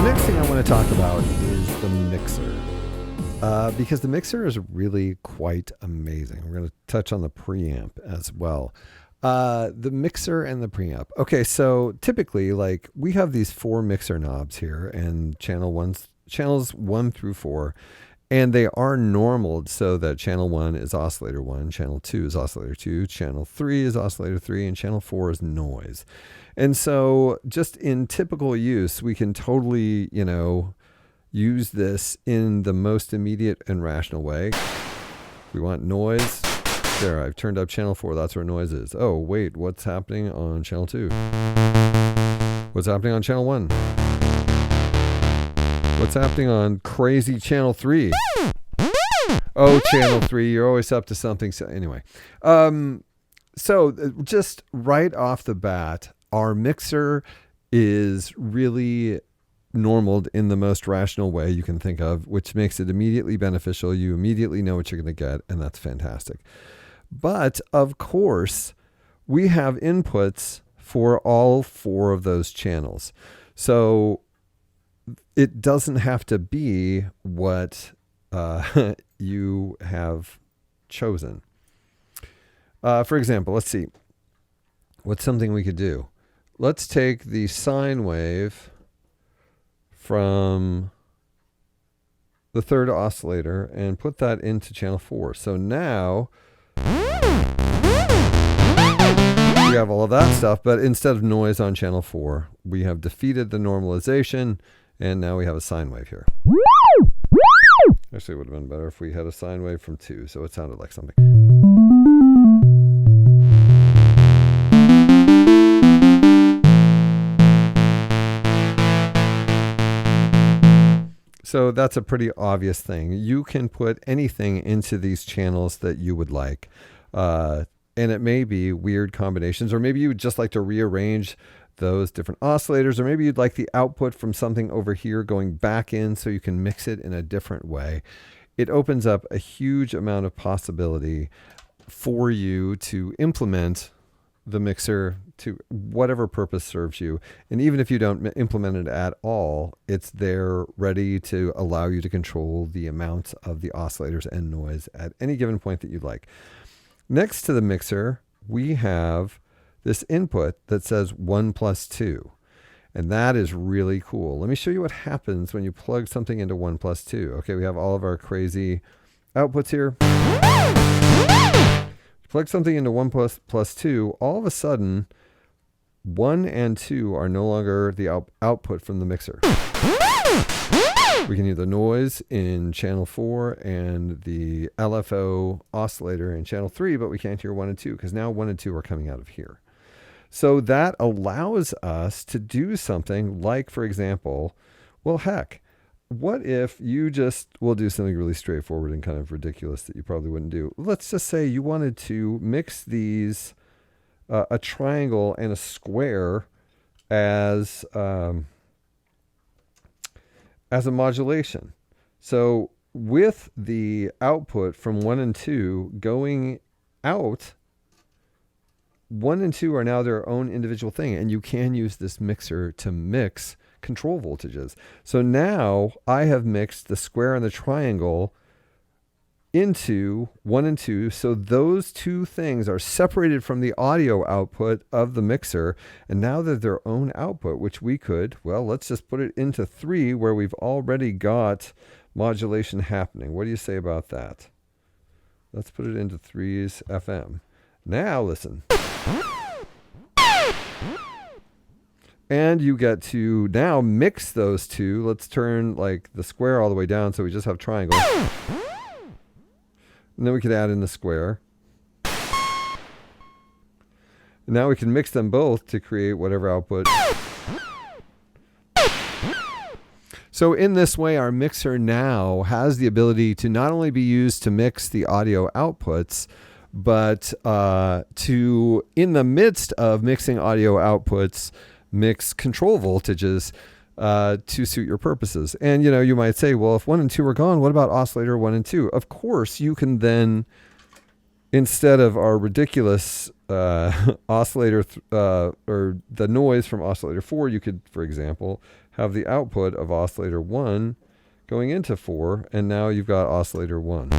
next thing I want to talk about is the mixer. Because the mixer is really quite amazing. We're going to touch on the preamp as well. The mixer and the preamp. Okay, so typically, like, we have these 4 mixer knobs here, and channels 1 through 4, and they are normaled so that channel 1 is oscillator 1, channel 2 is oscillator 2, channel 3 is oscillator 3, and channel 4 is noise. And so just in typical use, we can totally, use this in the most immediate and rational way. If we want noise, there, I've turned up channel 4. That's where noise is. Oh, wait, what's happening on channel 2? What's happening on channel 1? What's happening on crazy channel 3? Oh, channel 3, you're always up to something. So anyway, so just right off the bat, our mixer is really normaled in the most rational way you can think of, which makes it immediately beneficial. You immediately know what you're going to get, and that's fantastic. But of course, we have inputs for all 4 of those channels. So it doesn't have to be what you have chosen. For example, let's see. What's something we could do? Let's take the sine wave from the 3rd oscillator and put that into channel 4. So now we have all of that stuff, but instead of noise on channel 4, we have defeated the normalization, and now we have a sine wave here. Actually, it would have been better if we had a sine wave from 2, so it sounded like something. So that's a pretty obvious thing. You can put anything into these channels that you would like. And it may be weird combinations, or maybe you would just like to rearrange those different oscillators, or maybe you'd like the output from something over here going back in so you can mix it in a different way. It opens up a huge amount of possibility for you to implement the mixer to whatever purpose serves you. And even if you don't implement it at all, it's there ready to allow you to control the amount of the oscillators and noise at any given point that you'd like. Next to the mixer, we have this input that says 1 plus 2. And that is really cool. Let me show you what happens when you plug something into 1 plus 2. Okay, we have all of our crazy outputs here. Plug something into 1 plus 2, all of a sudden, 1 and 2 are no longer the output from the mixer. We can hear the noise in channel 4 and the LFO oscillator in channel 3, but we can't hear 1 and 2 because now 1 and 2 are coming out of here. So that allows us to do something like, for example, well, heck, what if you will do something really straightforward and kind of ridiculous that you probably wouldn't do. Let's just say you wanted to mix these, a triangle and a square as a modulation. So with the output from 1 and 2 going out, 1 and 2 are now their own individual thing, and you can use this mixer to mix control voltages. So now I have mixed the square and the triangle into 1 and 2. So those 2 things are separated from the audio output of the mixer. And now they're their own output, which we could, well, let's just put it into 3 where we've already got modulation happening. What do you say about that? Let's put it into 3's FM. Now listen. And you get to now mix those 2. Let's turn like the square all the way down so we just have triangle. And then we could add in the square. And now we can mix them both to create whatever output. So in this way, our mixer now has the ability to not only be used to mix the audio outputs, but to, in the midst of mixing audio outputs, mix control voltages to suit your purposes. And, you might say, well, if 1 and 2 are gone, what about oscillator 1 and 2? Of course, you can then, instead of our ridiculous oscillator or the noise from oscillator 4, you could, for example, have the output of oscillator 1 going into 4, and now you've got oscillator 1.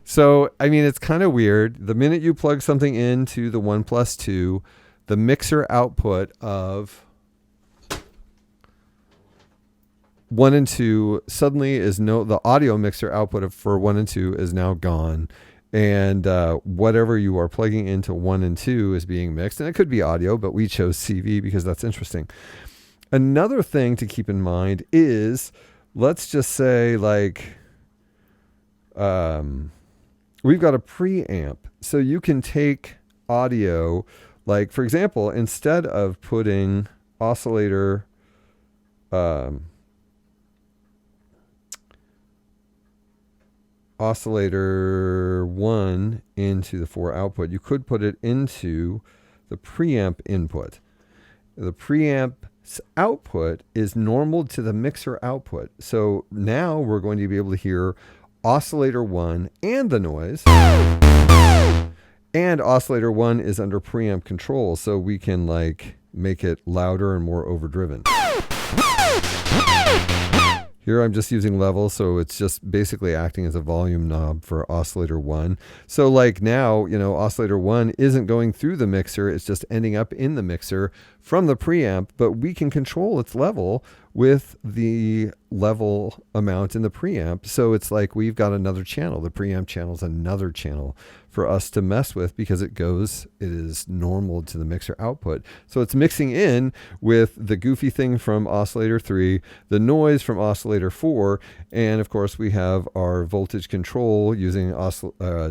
So, I mean, it's kind of weird. The minute you plug something into the 1+2, the mixer output of 1 and 2 suddenly is the audio mixer output for 1 and 2 is now gone. And whatever you are plugging into 1 and 2 is being mixed. And it could be audio, but we chose CV because that's interesting. Another thing to keep in mind is, let's just say like, we've got a preamp. So you can take audio, like for example, instead of putting oscillator, oscillator 1 into the 4 output, you could put it into the preamp input. The preamp's output is normal to the mixer output. So now we're going to be able to hear oscillator 1 and the noise. And oscillator 1 is under preamp control, so we can like make it louder and more overdriven. Here I'm just using level, so it's just basically acting as a volume knob for oscillator 1. So like now, you know, oscillator 1 isn't going through the mixer, it's just ending up in the mixer from the preamp, but we can control its level with the level amount in the preamp. So it's like we've got another channel. The preamp channel is another channel for us to mess with because it is normal to the mixer output. So it's mixing in with the goofy thing from oscillator 3, the noise from oscillator 4, and of course we have our voltage control using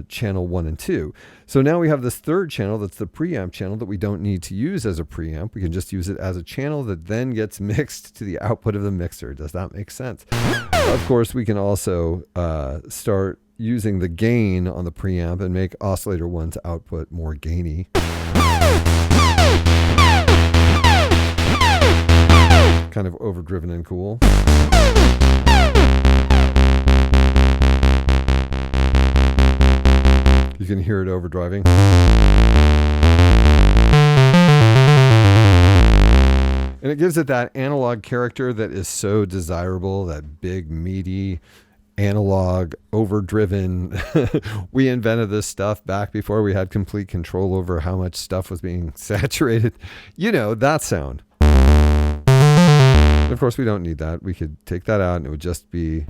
channel 1 and 2. So now we have this third channel that's the preamp channel that we don't need to use as a preamp. We can just use it as a channel that then gets mixed to the output of the mixer. Does that make sense? Of course, we can also start using the gain on the preamp and make oscillator 1's output more gainy. Kind of overdriven and cool. You can hear it overdriving. And it gives it that analog character that is so desirable, that big, meaty, analog, overdriven. We invented this stuff back before we had complete control over how much stuff was being saturated. You know, that sound. Of course, we don't need that. We could take that out and it would just be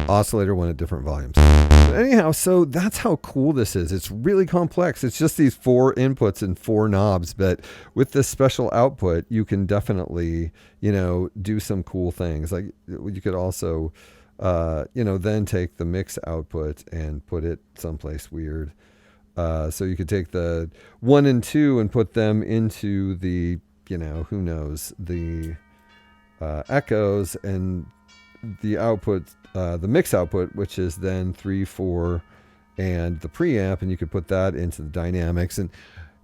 oscillator 1 at different volumes. But anyhow, so that's how cool this is. It's really complex. It's just these 4 inputs and 4 knobs, but with this special output, you can definitely, you know, do some cool things. Like you could also, you know, then take the mix output and put it someplace weird. So you could take the 1 and 2 and put them into the, you know, who knows, the echoes, and the output, the mix output, which is then 3, 4, and the preamp, and you could put that into the dynamics, and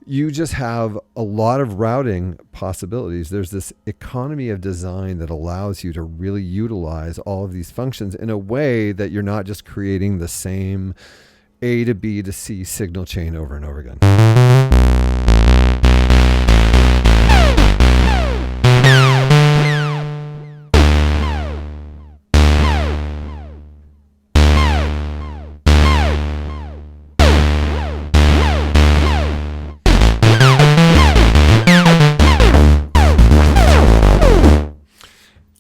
you just have a lot of routing possibilities. There's this economy of design that allows you to really utilize all of these functions in a way that you're not just creating the same A to B to C signal chain over and over again.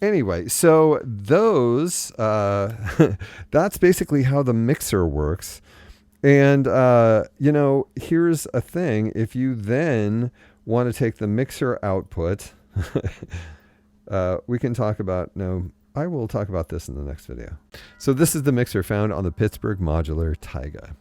Anyway, so those, that's basically how the mixer works. And, you know, here's a thing. If you then want to take the mixer output, we can talk about, no, I will talk about this in the next video. So this is the mixer found on the Pittsburgh Modular Taiga.